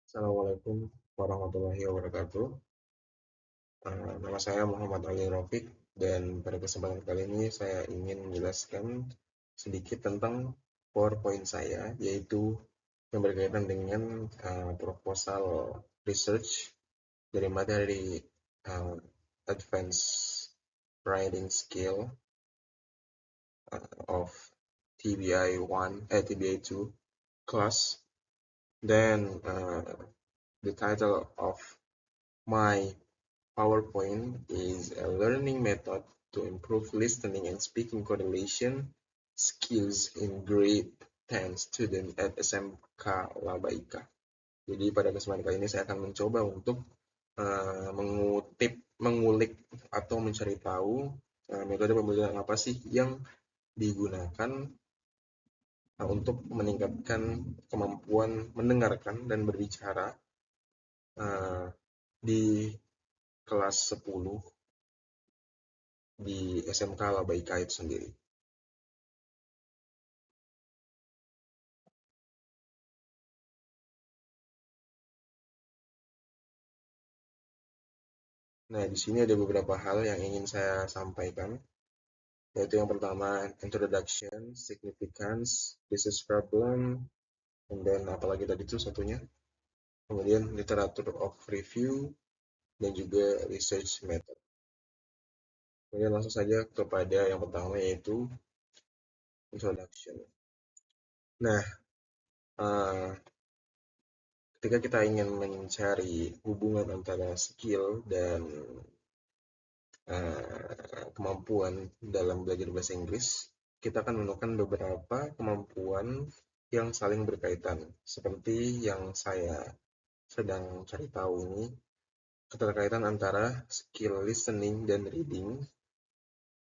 Assalamualaikum warahmatullahi wabarakatuh. Nama saya Muhammad Ali Rafiq dan pada kesempatan kali ini saya ingin menjelaskan sedikit tentang PowerPoint saya, yaitu yang berkaitan dengan proposal research dari materi uh, Advanced Writing Skill of TBI 2 class. Then the title of my PowerPoint is a learning method to improve listening and speaking correlation skills in grade 10 student at SMK Labaika. Jadi pada kesempatan kali ini saya akan mencoba untuk mengulik atau mencari tahu metode pembelajaran apa sih yang digunakan untuk meningkatkan kemampuan mendengarkan dan berbicara di kelas 10 di SMK Labaika itu sendiri. Nah, di sini ada beberapa hal yang ingin saya sampaikan, yaitu yang pertama, introduction, significance, business problem, and then apalagi tadi itu satunya, kemudian literature of review, dan juga research method. Kemudian langsung saja kepada yang pertama, yaitu introduction. Nah, uh, ketika kita ingin mencari hubungan antara skill dan kemampuan dalam belajar bahasa Inggris, kita akan menemukan beberapa kemampuan yang saling berkaitan. Seperti yang saya sedang cari tahu ini, keterkaitan antara skill listening dan reading,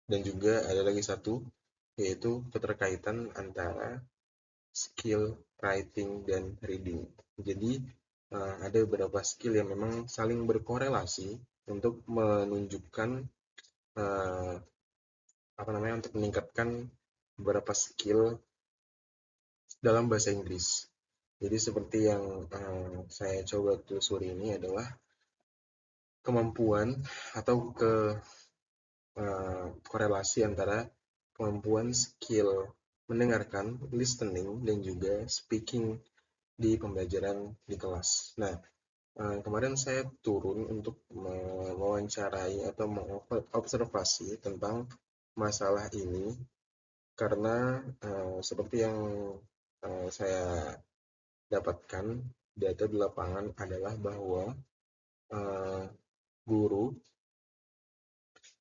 dan juga ada lagi satu, yaitu keterkaitan antara skill writing dan reading. Jadi, ada beberapa skill yang memang saling berkorelasi untuk menunjukkan untuk meningkatkan beberapa skill dalam bahasa Inggris. Jadi seperti yang saya coba telusuri ini adalah kemampuan atau korelasi antara kemampuan skill mendengarkan, listening, dan juga speaking di pembelajaran di kelas. Nah, kemarin saya turun untuk mewawancarai atau mengobservasi tentang masalah ini karena seperti yang saya dapatkan data di lapangan adalah bahwa uh, guru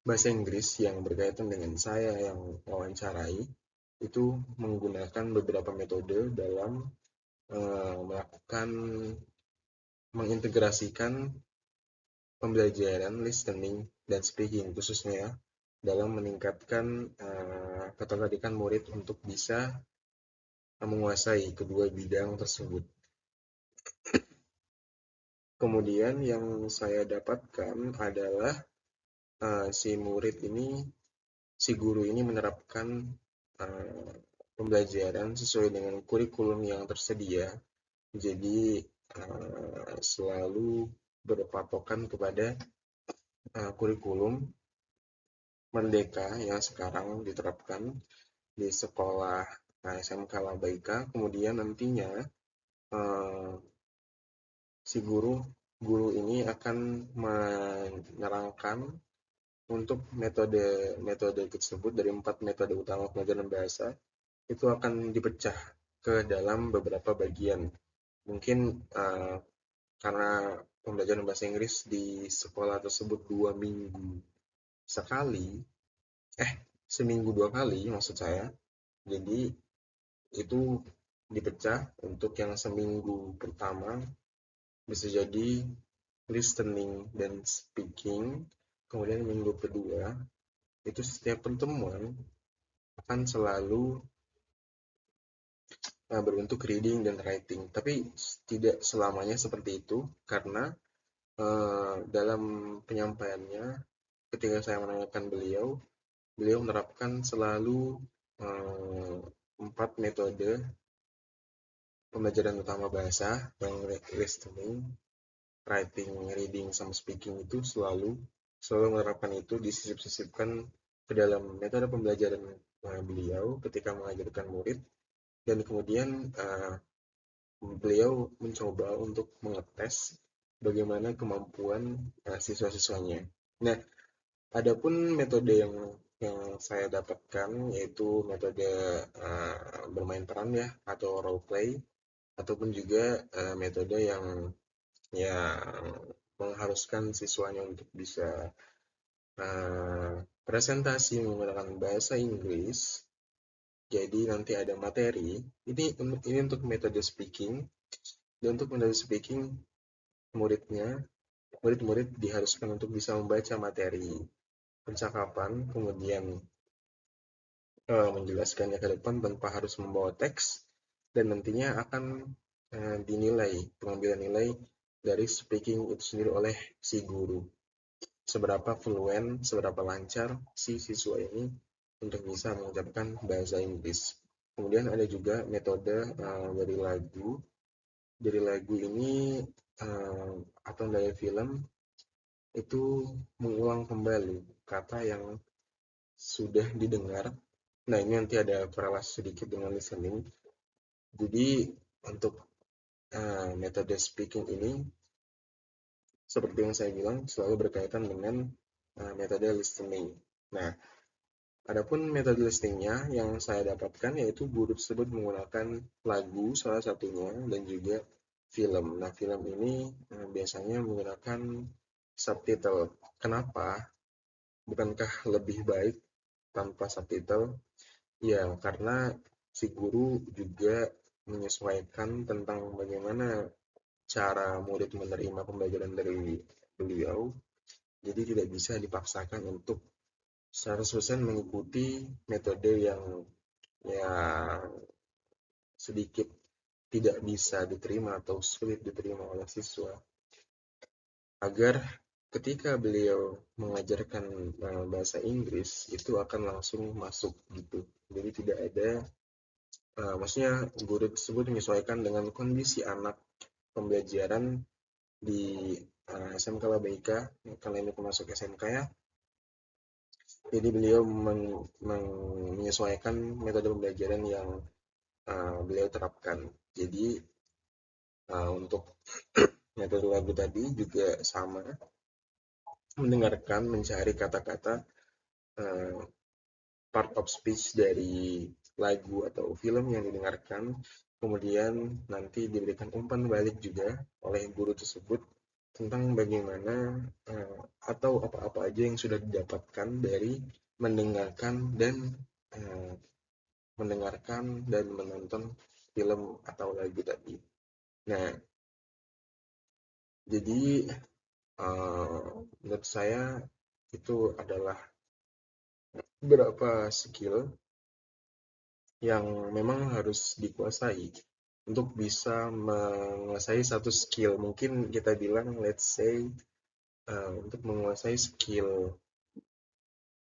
bahasa Inggris yang berkaitan dengan saya yang wawancarai itu menggunakan beberapa metode dalam melakukan mengintegrasikan pembelajaran listening dan speaking khususnya dalam meningkatkan ketertarikan murid untuk bisa menguasai kedua bidang tersebut. Kemudian yang saya dapatkan adalah si guru ini menerapkan pembelajaran sesuai dengan kurikulum yang tersedia. Jadi selalu berpatokan kepada kurikulum Merdeka yang sekarang diterapkan di sekolah SMK Labaika. Kemudian nantinya si guru ini akan menerangkan untuk metode tersebut dari 4 metode utama pelajaran bahasa itu akan dipecah ke dalam beberapa bagian. Mungkin karena pembelajaran bahasa Inggris di sekolah tersebut seminggu 2 kali maksud saya. Jadi itu dipecah untuk yang seminggu pertama bisa jadi listening dan speaking. Kemudian minggu kedua itu setiap pertemuan akan selalu berbentuk reading dan writing. Tapi tidak selamanya seperti itu karena dalam penyampaiannya ketika saya menanyakan beliau menerapkan selalu 4 metode pembelajaran utama bahasa, yang listening, writing, reading, sama speaking itu selalu menerapkan itu, disisip-sisipkan ke dalam metode pembelajaran beliau ketika mengajarkan murid, dan kemudian beliau mencoba untuk mengetes bagaimana kemampuan siswa-siswanya. Nah, adapun metode yang saya dapatkan yaitu metode bermain peran ya, atau role play, ataupun juga metode yang mengharuskan siswanya untuk bisa presentasi menggunakan bahasa Inggris. Jadi nanti ada materi. Ini untuk metode speaking. Dan untuk metode speaking, murid-murid diharuskan untuk bisa membaca materi percakapan, kemudian menjelaskannya ke depan tanpa harus membawa teks, dan nantinya akan dinilai, pengambilan nilai dari speaking itu sendiri oleh si guru. Seberapa fluent, seberapa lancar si siswa ini untuk bisa mengucapkan bahasa Inggris. Kemudian ada juga metode dari lagu. Dari lagu ini atau dari film itu mengulang kembali kata yang sudah didengar. Nah, ini nanti ada korelasi sedikit dengan listening. Jadi untuk metode speaking ini, seperti yang saya bilang, selalu berkaitan dengan metode listening. Nah, adapun metode listeningnya yang saya dapatkan yaitu guru tersebut menggunakan lagu salah satunya dan juga film. Nah, film ini biasanya menggunakan subtitle. Kenapa? Bukankah lebih baik tanpa subtitle? Ya, karena si guru juga menyesuaikan tentang bagaimana cara murid menerima pembelajaran dari beliau. Jadi tidak bisa dipaksakan untuk 100% mengikuti metode yang sedikit tidak bisa diterima atau sulit diterima oleh siswa. Agar ketika beliau mengajarkan bahasa Inggris itu akan langsung masuk gitu. Jadi tidak ada maksudnya guru tersebut menyesuaikan dengan kondisi anak pembelajaran di SMK Labaika, karena ini termasuk SMK ya. Jadi beliau menyesuaikan metode pembelajaran yang beliau terapkan. Jadi untuk metode lagu tadi juga sama, mendengarkan, mencari kata-kata part of speech dari lagu atau film yang didengarkan, kemudian nanti diberikan umpan balik juga oleh guru tersebut tentang bagaimana atau apa-apa aja yang sudah didapatkan dari mendengarkan dan menonton film atau lagu tadi. Nah, jadi menurut saya itu adalah beberapa skill yang memang harus dikuasai untuk bisa menguasai satu skill. Mungkin kita bilang, let's say, untuk menguasai skill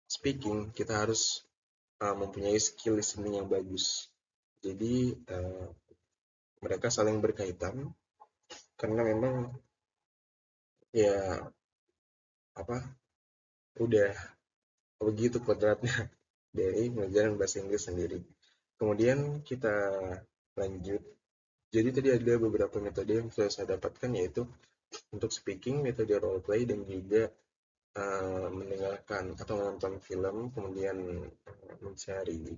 speaking, kita harus mempunyai skill listening yang bagus. Jadi mereka saling berkaitan karena memang ya udah begitu kodratnya dari pelajaran bahasa Inggris sendiri. Kemudian kita lanjut. Jadi tadi ada beberapa metode yang sudah saya dapatkan, yaitu untuk speaking, metode role play, dan juga mendengarkan atau menonton film, kemudian mencari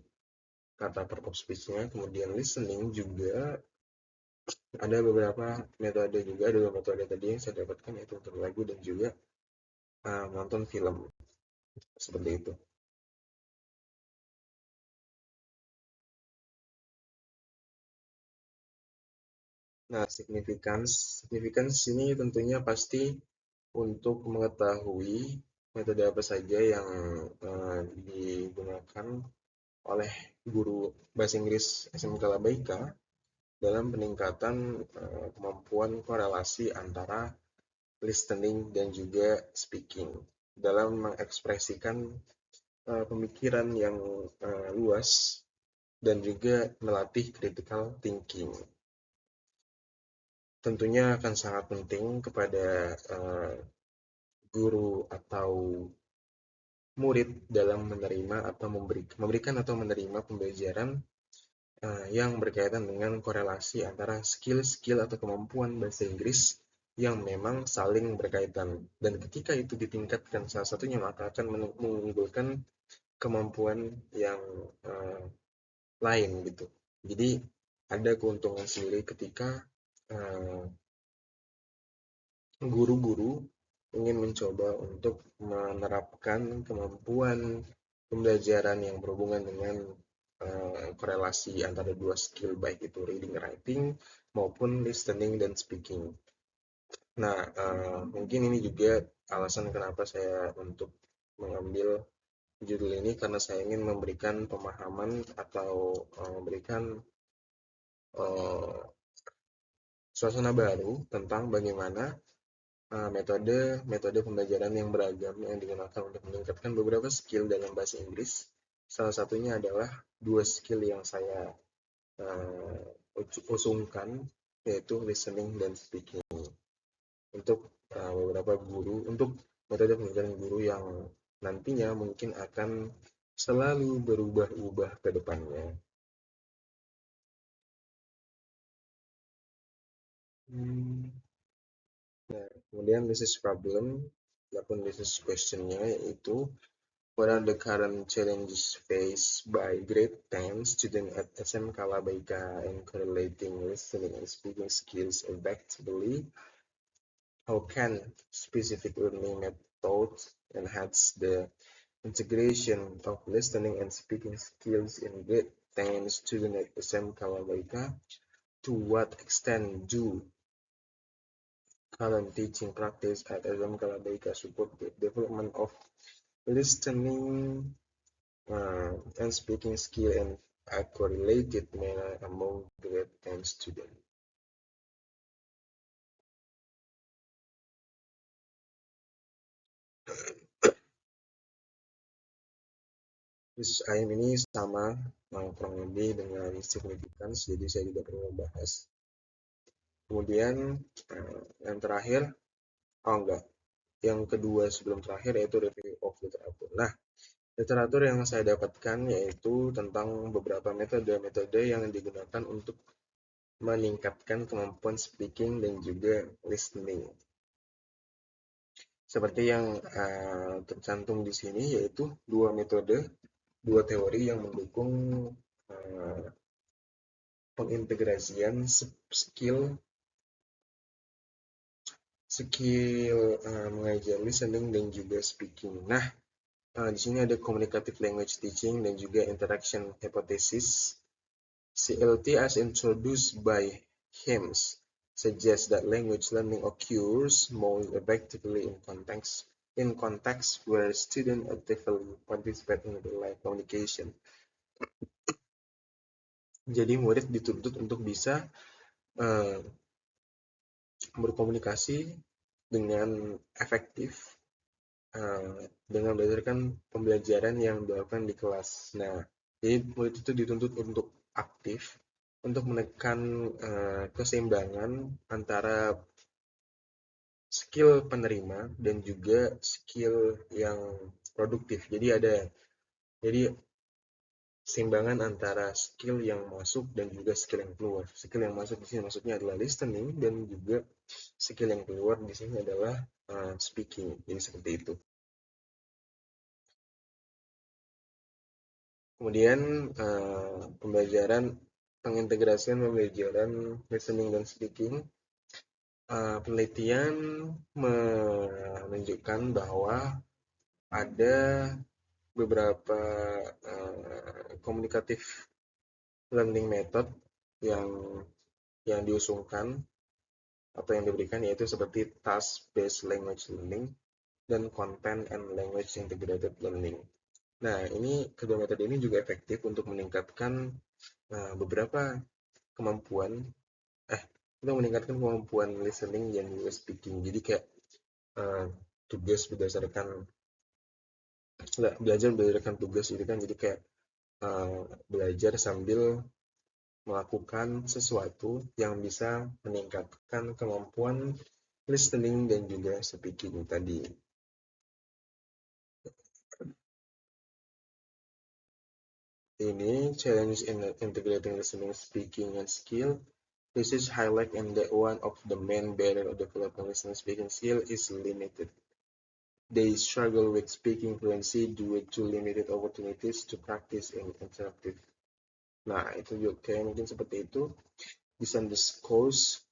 kata part of speech-nya, kemudian listening juga ada beberapa metode juga, ada dua metode tadi yang saya dapatkan, yaitu untuk lagu dan juga menonton film, seperti itu. Nah, significance ini tentunya pasti untuk mengetahui metode apa saja yang digunakan oleh guru bahasa Inggris SMK Labaika dalam peningkatan kemampuan korelasi antara listening dan juga speaking dalam mengekspresikan pemikiran yang luas dan juga melatih critical thinking. tentunya akan sangat penting kepada guru atau murid dalam menerima atau memberikan atau menerima pembelajaran yang berkaitan dengan korelasi antara skill-skill atau kemampuan bahasa Inggris yang memang saling berkaitan. Dan ketika itu ditingkatkan salah satunya, maka akan mengunggulkan kemampuan yang lain gitu. Jadi ada keuntungan sendiri ketika guru-guru ingin mencoba untuk menerapkan kemampuan pembelajaran yang berhubungan dengan korelasi antara dua skill, baik itu reading, writing, maupun listening dan speaking. Nah, mungkin ini juga alasan kenapa saya untuk mengambil judul ini, karena saya ingin memberikan pemahaman atau memberikan suasana baru tentang bagaimana metode pembelajaran yang beragam yang digunakan untuk meningkatkan beberapa skill dalam bahasa Inggris. Salah satunya adalah dua skill yang saya usungkan, yaitu listening dan speaking. Untuk beberapa guru, untuk metode pembelajaran guru yang nantinya mungkin akan selalu berubah-ubah ke depannya. Nah, kemudian this is problem, ataupun this is questionnya, yaitu what are the current challenges faced by grade 10 student at SMK Labaika in correlating listening and speaking skills effectively? How can specific learning methods enhance the integration of listening and speaking skills in grade 10 student at SMK Labaika? To what extent do current teaching practice at SMK Labaika support the development of listening and speaking skill in a correlated manner among grade 10 students? Terus IM ini sama kurang lebih dengan significance, jadi saya tidak perlu membahas. Kemudian yang terakhir, yang kedua sebelum terakhir, yaitu review of literatur. Nah, literatur yang saya dapatkan yaitu tentang beberapa metode-metode yang digunakan untuk meningkatkan kemampuan speaking dan juga listening. Seperti yang tercantum di sini, yaitu dua metode, dua teori yang mendukung pengintegrasian skill mengajar listening dan juga speaking. Nah, di sini ada communicative language teaching dan juga interaction hypothesis. CLT as introduced by Himes suggests that language learning occurs most effectively in context where students actively participate in real life communication. Jadi murid dituntut untuk bisa berkomunikasi dengan efektif dengan berdasarkan pembelajaran yang dilakukan di kelas. Nah, jadi murid itu dituntut untuk aktif untuk menekan keseimbangan antara skill penerima dan juga skill yang produktif. Jadi keseimbangan antara skill yang masuk dan juga skill yang keluar. Skill yang masuk di sini maksudnya adalah listening, dan juga skill yang keluar di sini adalah speaking. Jadi seperti itu. Kemudian pengintegrasian pembelajaran listening dan speaking. Penelitian menunjukkan bahwa ada beberapa communicative learning method yang diusungkan atau yang diberikan, yaitu seperti task-based language learning dan content and language integrated learning. Nah, kedua metode ini juga efektif untuk meningkatkan beberapa kemampuan listening dan juga speaking. Jadi kayak belajar berdasarkan tugas gitu kan. Jadi kayak belajar sambil melakukan sesuatu yang bisa meningkatkan kemampuan listening dan juga speaking tadi. Ini challenge in integrating listening, speaking, and skill. Research highlight in that one of the main barrier of developing listening speaking skill is limited. They struggle with speaking fluency due to limited opportunities to practice in interactive. Nah, itu juga kayak mungkin seperti itu. Bisa discourse.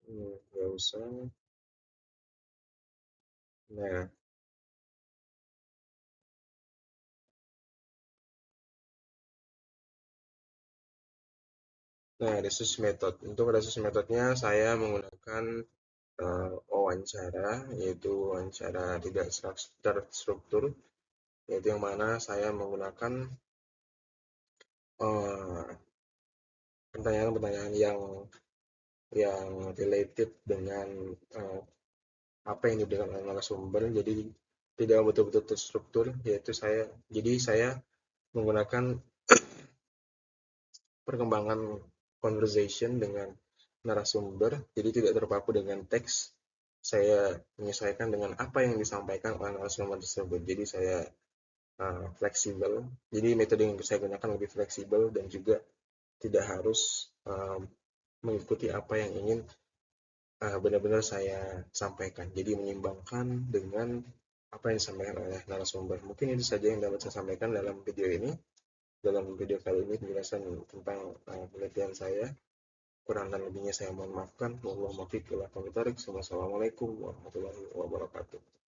Nggak usah. Nah, research method. Untuk research methodnya saya menggunakan wawancara, yaitu wawancara tidak terstruktur, yaitu yang mana saya menggunakan pertanyaan-pertanyaan yang related dengan apa yang diberikan oleh narasumber. Jadi tidak betul-betul terstruktur, yaitu saya menggunakan perkembangan conversation dengan narasumber, jadi tidak terpaku dengan teks. Saya menyesuaikan dengan apa yang disampaikan oleh narasumber tersebut. Jadi saya fleksibel. Jadi metode yang saya gunakan lebih fleksibel dan juga tidak harus mengikuti apa yang ingin benar-benar saya sampaikan. Jadi menyimbangkan dengan apa yang disampaikan oleh narasumber. Mungkin itu saja yang dapat saya sampaikan dalam video ini. Dalam video kali ini penjelasan tentang penelitian saya. Kurang dan lebihnya saya mohon maafkan. Wassalamualaikum warahmatullahi wabarakatuh.